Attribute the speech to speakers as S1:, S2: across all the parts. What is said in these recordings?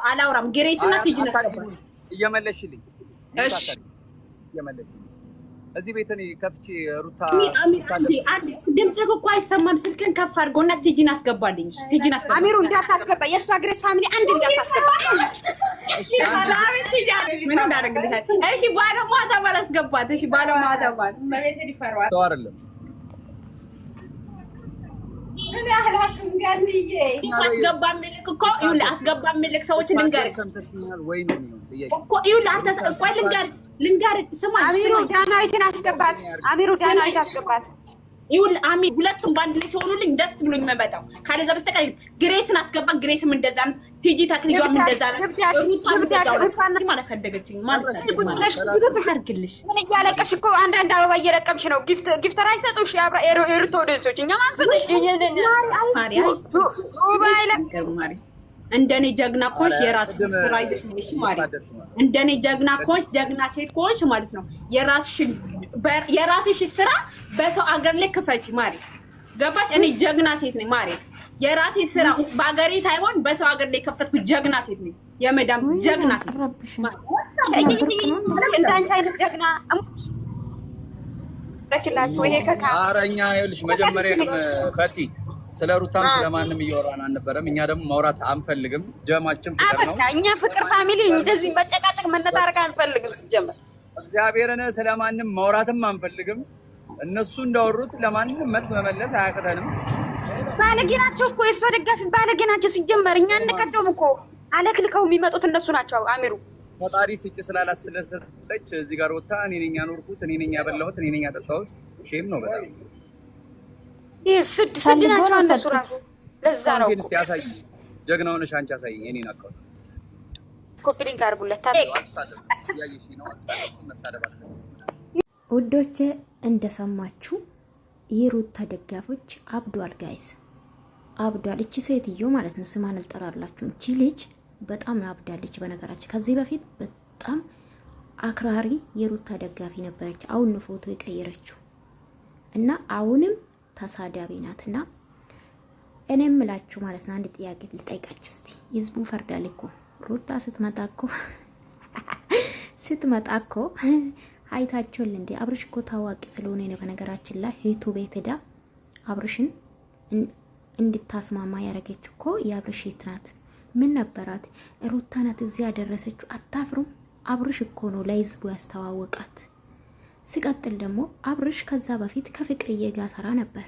S1: አላውራም ግሬስና ቲጂን አስገባ
S2: እየመለሽልኝ
S1: እሺ
S2: እየመለሽልኝ እዚህ ቤት እኔ ከፍቼ ሩታ
S1: አንድ ድምጽህ እኮ አይሰማም ስልክን ከፍ አድርጎና ቲጂን አስገባልኝ ቲጂን አስገባ
S3: አሚሩ እንዳታስገባ የሷ ግሬስ ፋሚሊ አንድ እንዳታስገባ
S1: ምን እንዳደረግልሻል እሺ ባለሟ ተባለ አስገባት እሺ ባለሟ ተባለ መቤት ሊፈሯት
S2: ተው አይደለም
S1: እኔ አህላክም ጋርንዬ አስገባ ምልክ እኮ ይኸውልህ አስገባ ምልክ ሰዎች ልንገርህ እኮ ይኸውልህ አንተ ቆይ ልንገርህ ስማ
S3: አሚሩ ዳናዊትን አስገባት አሚሩ ዳናዊት አስገባት
S1: ይኸውልህ አሚር ሁለቱም ባንድ ላይ ሲሆኑልኝ ደስ ብሎኝ መመጣው ካለዛ በስተቀር ግሬስን አስገባ ግሬስም እንደዛ ቲጂ ታክሊጓም እንደዛ ሩታን ማለት ሰደገችኝ ማለት ሰደገችኝ
S3: ምን ያለቀሽ እኮ አንድ አበባ እየለቀምሽ ነው ጊፍተር አይሰጡሽ ያብራ ኤርቶ ደሶች እኛ ማንሰጥሽ
S1: ማሪ እንደኔ ጀግና ኮሽ የራስ ፕራይዝ ነሽ ማለት እንደኔ ጀግና ኮሽ ጀግና ሴት ኮሽ ማለት ነው የራስሽ ስራ በሰው አገር ላይ ክፈች ማሪ ገባሽ እኔ ጀግና ሴት ነኝ ማሪ የራሴ ስራ ባገሬ ሳይሆን በሰው አገር ላይ ከፈትኩ ጀግና ሴት ነኝ የመዳም ጀግና ሴት
S3: እንዳንቺ አይነት ጀግና ረችላችሁ ይሄ ከካ
S2: አረኛ ይኸውልሽ መጀመሪያ ፈቲ ስለ ሩታም ስለማንም እያወራን አንነበረም እኛ ደግሞ ማውራት አንፈልግም ጀማችን ፍቅር ነው
S3: እኛ ፍቅር ፋሚሊ እንደዚህ መጨቃጨቅ መነታረክ አንፈልግም ሲጀመር
S2: እግዚአብሔርን ስለማንም ማውራትም አንፈልግም እነሱ እንዳወሩት ለማንም መልስ መመለስ አያቅተንም
S3: ባለጌ ናቸው እኮ የሷ ደጋፊ ባለጌ ናቸው ሲጀመር እኛ እንቀደም እኮ አለክልከው የሚመጡት እነሱ ናቸው አሚሩ
S2: ፈጣሪ ሲጭ ስላላስለሰጠች እዚህ ጋር ወጣ እኔ ነኝ ያኖርኩት እኔ ነኝ ያበላሁት እኔ ነኝ ያጠጣሁት ሼም ነው በጣም
S3: ስድ ናቸው እነሱ ራሱ ለዛ ነው
S2: ግን እስቲ ያሳይ ጀግናው ነሽ አንቺ ያሳይ እኔን አቀው
S3: ኮፒሊንግ አድርጉለት
S2: ያየሽ ነው መሳደባት
S4: ውዶቼ እንደሰማችሁ የሩታ ደጋፎች አብዷል ጋይስ አብዷል እቺ ሴትዮ ማለት ነው ስማን አልጠራላችሁ እቺ ልጅ በጣም አብዳለች በነገራችን ከዚህ በፊት በጣም አክራሪ የሩታ ደጋፊ ነበረች አሁን ፎቶ የቀየረችው እና አሁንም ተሳዳቢ ናትና እኔም ምላችሁ ማለት ነው አንድ ጥያቄ ልጠይቃችሁ እስቲ ህዝቡ ፈርዳል እኮ ሩታ ስትመጣ እኮ አይታችሁል እንዴ አብርሽ እኮ ታዋቂ ስለሆነ ነው በነገራችን ላይ ዩቲዩብ ሄዳ አብርሽን እንድታስማማ ያረገችው እኮ የአብርሽ ናት ምን ነበራት ሩታ ናት እዚህ ያደረሰችው አታፍሩም አብርሽ እኮ ነው ለህዝቡ ያስተዋወቃት ሲቀጥል ደግሞ አብርሽ ከዛ በፊት ከፍቅርዬ ጋር ሰራ ነበር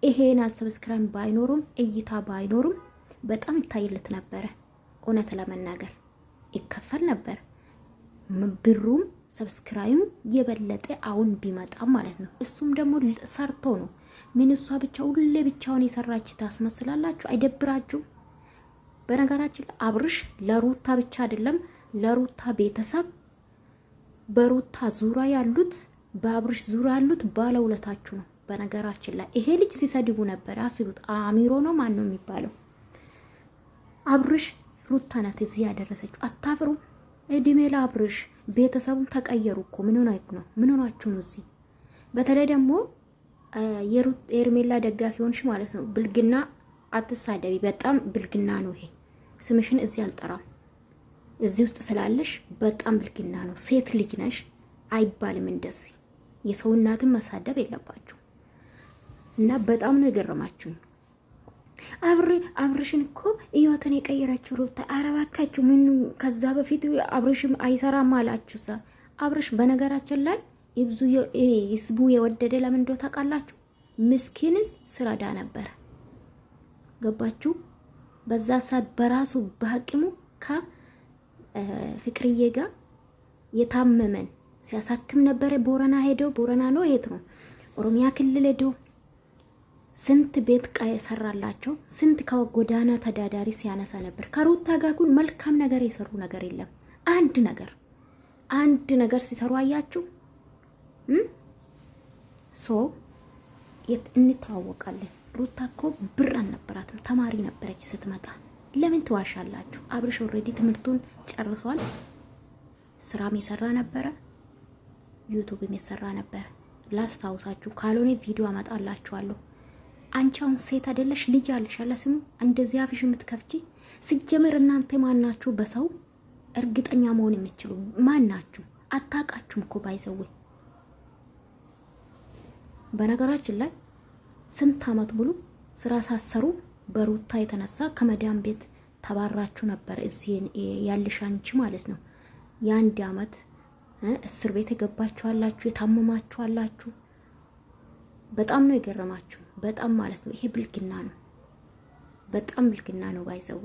S4: ይሄን ሰብስክራይብ ባይኖርም እይታ ባይኖርም በጣም ይታይለት ነበር እውነት ለመናገር ይከፈል ነበር ብሩም ሰብስክራይብ የበለጠ አሁን ቢመጣ ማለት ነው እሱም ደግሞ ሰርቶ ነው ምን እሷ ብቻ ሁሌ ብቻውን የሰራች ታስመስላላችሁ አይደብራችሁ በነገራችን አብርሽ ለሩታ ብቻ አይደለም ለሩታ ቤተሰብ በሩታ ዙራ ያሉት በአብርሽ ዙራ ያሉት ባለውለታችሁ ነው በነገራችን ላይ ይሄ ልጅ ሲሰድቡ ነበር አስቡት አሚሮ ነው ማን ነው የሚባለው አብርሽ ሩታ ናት እዚህ ያደረሰችው አታፍሩ እድሜ ለአብርሽ ቤተሰቡን ተቀየሩ እኮ ምን ሆናችሁ ነው እዚህ በተለይ ደግሞ የሩት ኤርሜላ ደጋፊ ሆንሽ ማለት ነው ብልግና አትሳደቢ በጣም ብልግና ነው ይሄ ስምሽን እዚህ አልጠራም እዚህ ውስጥ ስላለሽ በጣም ብልግና ነው ሴት ልጅ ነሽ አይባልም እንደዚህ የሰው እናትን መሳደብ የለባችሁ እና በጣም ነው የገረማችሁ አብርሽን እኮ ህይወትን የቀየረችው ሩታ አረባካችሁ ምን ከዛ በፊት አብርሽም አይሰራም አላችሁሳ አብርሽ በነገራችን ላይ ይስቡ የወደደ ለምን እንደው ታውቃላችሁ ምስኪንን ስራዳ ነበር ገባችሁ በዛ ሰዓት በራሱ በሐቂሙ ከፍቅርዬ ጋር የታመመን ሲያሳክም ነበር ቦረና ሄዶ ቦረና ነው የት ነው ኦሮሚያ ክልል ሄዶ ስንት ቤት ቀይ ሰራላቸው ስንት ከጎዳና ተዳዳሪ ሲያነሳ ነበር ከሩታ ጋር ግን መልካም ነገር የሰሩ ነገር የለም አንድ ነገር ሲሰሩ አያችሁ ሶ እንተዋወቃለን ሩታ እኮ ብር አልነበራትም ተማሪ ነበረች ስትመጣ ለምን ትዋሻላችሁ አብርሽ ኦሬዲ ትምህርቱን ጨርሷል ስራም የሰራ ነበር ዩቲዩብም የሰራ ነበር ላስታውሳችሁ ካልሆነ ቪዲዮ አመጣላችኋለሁ አንቺውን ሴት አይደለሽ ልጅ አለሽ አላስሙ እንደዚህ አፍሽ የምትከፍቺ ሲጀመር እናንተ ማናችሁ በሰው እርግጠኛ መሆን የምትችሉ ማናችሁ አታቃችሁም እኮ ባይዘው በነገራችን ላይ ስንት አመት ሙሉ ስራ ሳሰሩ በሩታ የተነሳ ከመዳም ቤት ተባራችሁ ነበር እዚህ ያልሽ አንቺ ማለት ነው የአንድ አመት እስር ቤት የገባችሁ አላችሁ የታመማችሁ አላችሁ በጣም ነው የገረማችሁ በጣም ማለት ነው ይሄ ብልግና ነው በጣም ብልግና ነው ባይዘው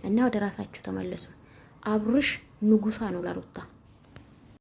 S4: እና ወደ ራሳችሁ ተመለሱ አብርሽ ንጉሳ ነው ለሩታ